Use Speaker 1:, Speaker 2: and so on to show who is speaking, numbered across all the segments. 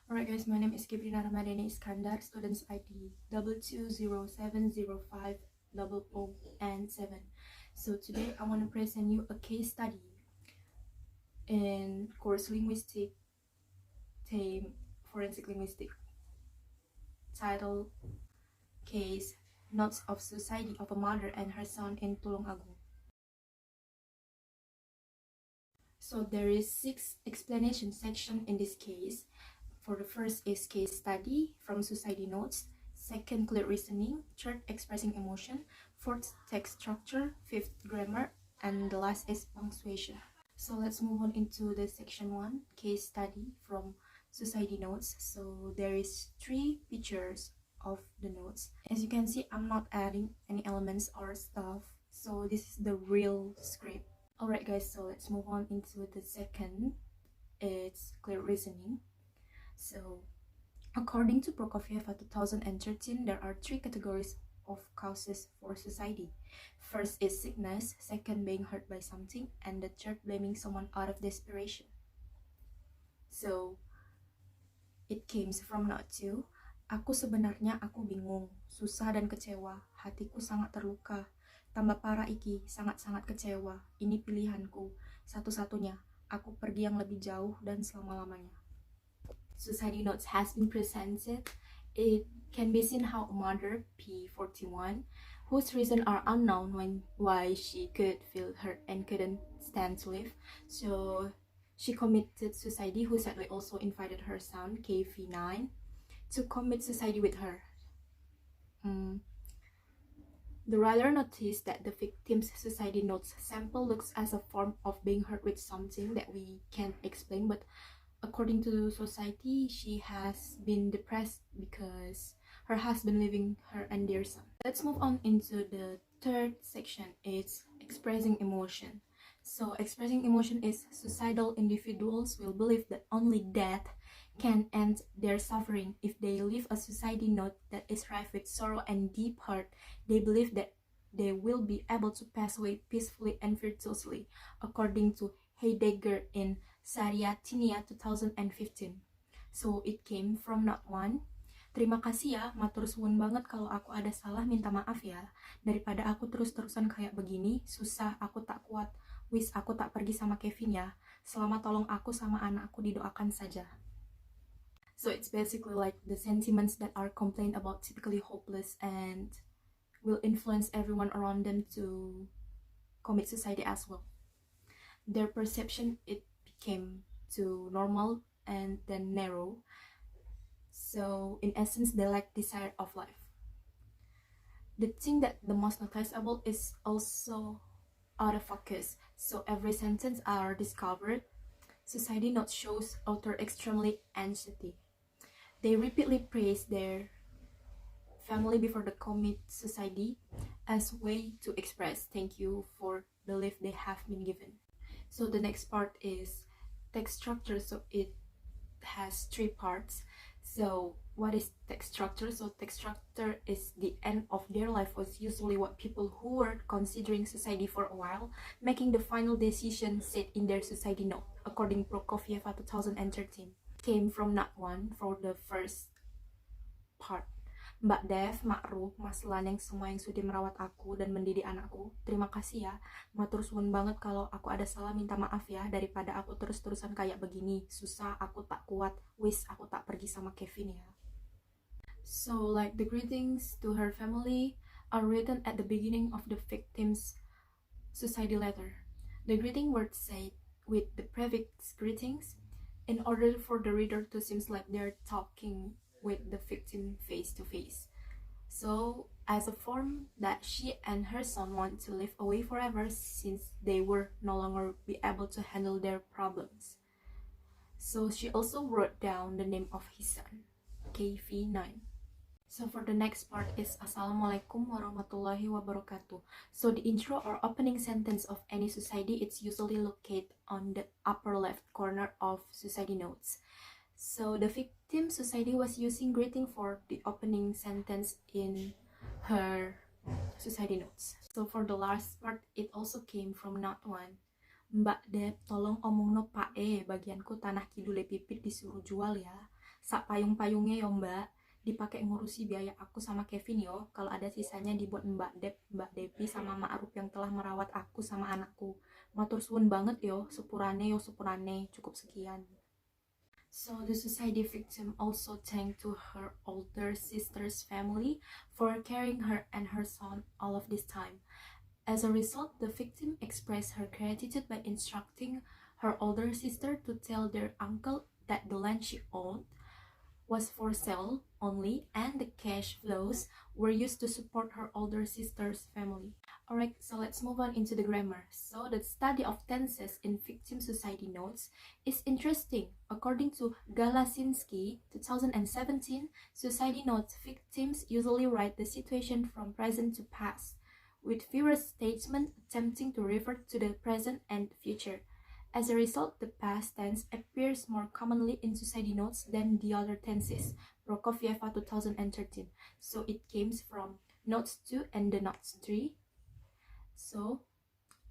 Speaker 1: Alright guys, my name is Geubrina Ramadhani Iskandar, student's ID 220705000N7. So today I want to present you a case study in course linguistic theme Forensic Linguistic, title Case Notes of Suicide of a Mother and Her Son in Tulungagung. So there is 6 explanation section in this case. For the first is case study from Sucide Notes, second clear reasoning, third expressing emotion, fourth text structure, fifth grammar, and the last is punctuation. So let's move on into the section 1, case study from Sucide Notes. So there is 3 pictures of the notes. As you can see, I'm not adding any elements or stuff, so this is the real script. Alright guys, so let's move on into the second, it's clear reasoning. So, according to Prokofiev 2013, there are 3 categories of causes for suicide. First is sickness, second being hurt by something, and the third blaming someone out of desperation. So, it came from note 2. Aku sebenarnya aku bingung, susah dan kecewa, hatiku sangat terluka. Tambah parah iki, sangat-sangat kecewa. Ini pilihanku, satu-satunya. Aku pergi yang lebih jauh dan selama-lamanya. Sucide Notes has been presented. It can be seen how a mother, P41, whose reasons are unknown why she could feel hurt and couldn't stand to live, so she committed suicide, who sadly also invited her son, KV9, to commit suicide with her. The writer noticed that the victim's Sucide Notes sample looks as a form of being hurt with something that we can't explain, but according to society, she has been depressed because her husband leaving her and their son. Let's move on into the third section. It's expressing emotion. So expressing emotion is suicidal individuals will believe that only death can end their suffering. If they leave a suicide note that is rife with sorrow and deep hurt, they believe that they will be able to pass away peacefully and virtuously, according to Heidegger in Saryatinia 2015. So it came from note 1. Terima kasih ya, matur suwun banget kalau aku ada salah, minta maaf ya. Daripada aku terus-terusan kayak begini, susah, aku tak kuat. Wis, aku tak pergi sama Kevin ya. Selama tolong aku sama anakku didoakan saja. So it's basically like the sentiments that are complained about typically hopeless and will influence everyone around them to commit suicide as well. Their perception, it became too normal and then narrow. So in essence, they lack desire of life. The thing that the most noticeable is also out of focus. So every sentence are discovered. Suicide Notes shows author extremely anxiety. They repeatedly praise their family before they commit suicide as way to express thank you for the life they have been given. So the next part is text structure. So it has 3 parts. So what is text structure? So text structure is the end of their life was usually what people who were considering suicide for a while, making the final decision said in their suicide note, according to Prokofiev 2013. Came from note 1 for the first part. Mbak Dev, Mak Ruh, Mas Laneng, semua yang sudah merawat aku dan mendidik anakku, terima kasih ya. Matur suwun banget kalau aku ada salah, minta maaf ya. Daripada aku terus-terusan kayak begini, susah, aku tak kuat. Wis, aku tak pergi sama Kevin ya. So like the greetings to her family are written at the beginning of the victim's suicide letter. The greeting words said with the prefix greetings in order for the reader to seem like they're talking with the victim face to face. So as a form that she and her son want to live away forever since they were no longer be able to handle their problems. So she also wrote down the name of his son, KV9. So for the next part is Assalamualaikum warahmatullahi wabarakatuh. So the intro or opening sentence of any suicide, it's usually located on the upper left corner of Sucide Notes. So the victim suicide was using greeting for the opening sentence in her Sucide Notes. So for the last part, it also came from note 1. Mbak Deb, tolong omongno Pak bagianku tanah kidule pipit disuruh jual ya. sak payung-payungnya yo mbak, dipakai ngurusi biaya aku sama Kevin yo. Kalau ada sisanya dibuat Mbak Dep, Mbak Depi sama Ma'ruf yang telah merawat aku sama anakku. Matur suwun banget yo, sepurane yo sepurane, cukup sekian. So the suicide victim also thanked to her older sister's family for carrying her and her son all of this time. As a result, the victim expressed her gratitude by instructing her older sister to tell their uncle that the land she owned was for sale only and the cash flows were used to support her older sister's family. Alright, so let's move on into the grammar. So the study of tenses in victim suicide notes is interesting. According to Galasinski, 2017, suicide notes victims usually write the situation from present to past, with fewer statements attempting to refer to the present and future. As a result, the past tense appears more commonly in suicide notes than the other tenses. Prokofieva 2013. So it came from notes 2 and the notes 3. So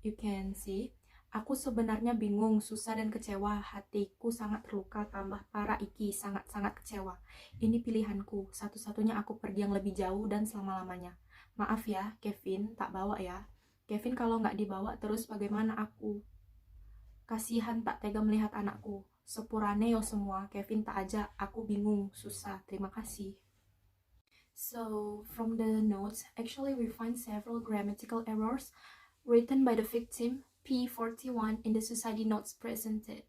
Speaker 1: you can see, aku sebenarnya bingung, susah dan kecewa. Hatiku sangat terluka, tambah parah iki, sangat-sangat kecewa. Ini pilihanku, satu-satunya aku pergi yang lebih jauh dan selama-lamanya. Maaf ya, Kevin, tak bawa ya. Kevin kalau nggak dibawa terus bagaimana aku? Kasihan, tak tega melihat anakku. Sepurane yo semua, Kevin tak ajak, aku bingung, susah, terima kasih. So, from the notes, actually we find several grammatical errors written by the victim P41 in the suicide notes presented,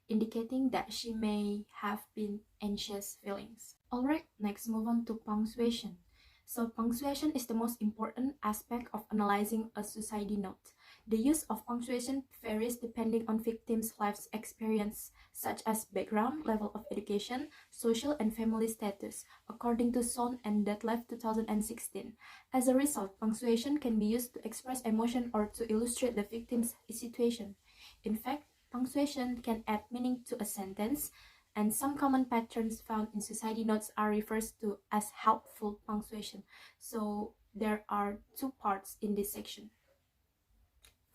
Speaker 1: indicating that she may have been anxious feelings. Alright, next move on to punctuation. So punctuation is the most important aspect of analyzing a suicide note. The use of punctuation varies depending on victims' life experience, such as background, level of education, social and family status, according to Son and Detlef 2016. As a result, punctuation can be used to express emotion or to illustrate the victim's situation. In fact, punctuation can add meaning to a sentence, and some common patterns found in suicide notes are referred to as helpful punctuation. So there are two parts in this section.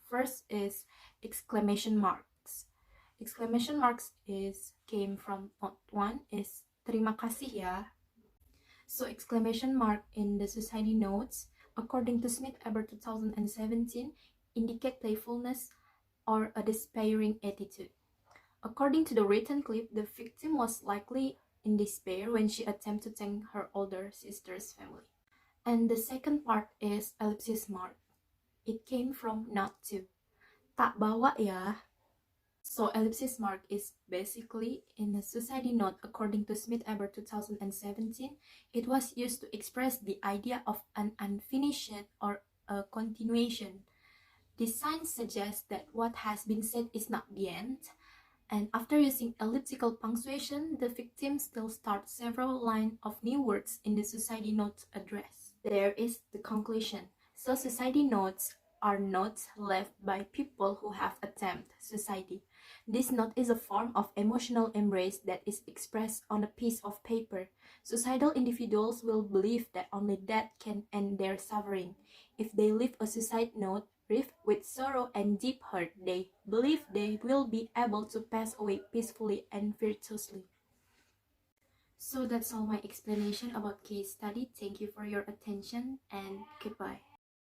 Speaker 1: First is exclamation marks. Exclamation marks came from note 1 is terima kasih ya. So exclamation mark in the suicide notes, according to Smith-Eber 2017, indicate playfulness or a despairing attitude. According to the written clip, the victim was likely in despair when she attempted to thank her older sister's family. And the second part is ellipsis mark. It came from note 2. Tak bawa ya. So ellipsis mark is basically in the suicide note, according to Smith-Eber 2017, it was used to express the idea of an unfinished or a continuation. This sign suggests that what has been said is not the end, and after using elliptical punctuation, the victim still starts several lines of new words in the suicide note address. There is the conclusion. So suicide notes are notes left by people who have attempted suicide. This note is a form of emotional embrace that is expressed on a piece of paper. Suicidal individuals will believe that only death can end their suffering. If they leave a suicide note wreathed with sorrow and deep hurt, they believe they will be able to pass away peacefully and virtuously. So that's all my explanation about case study. Thank you for your attention and goodbye.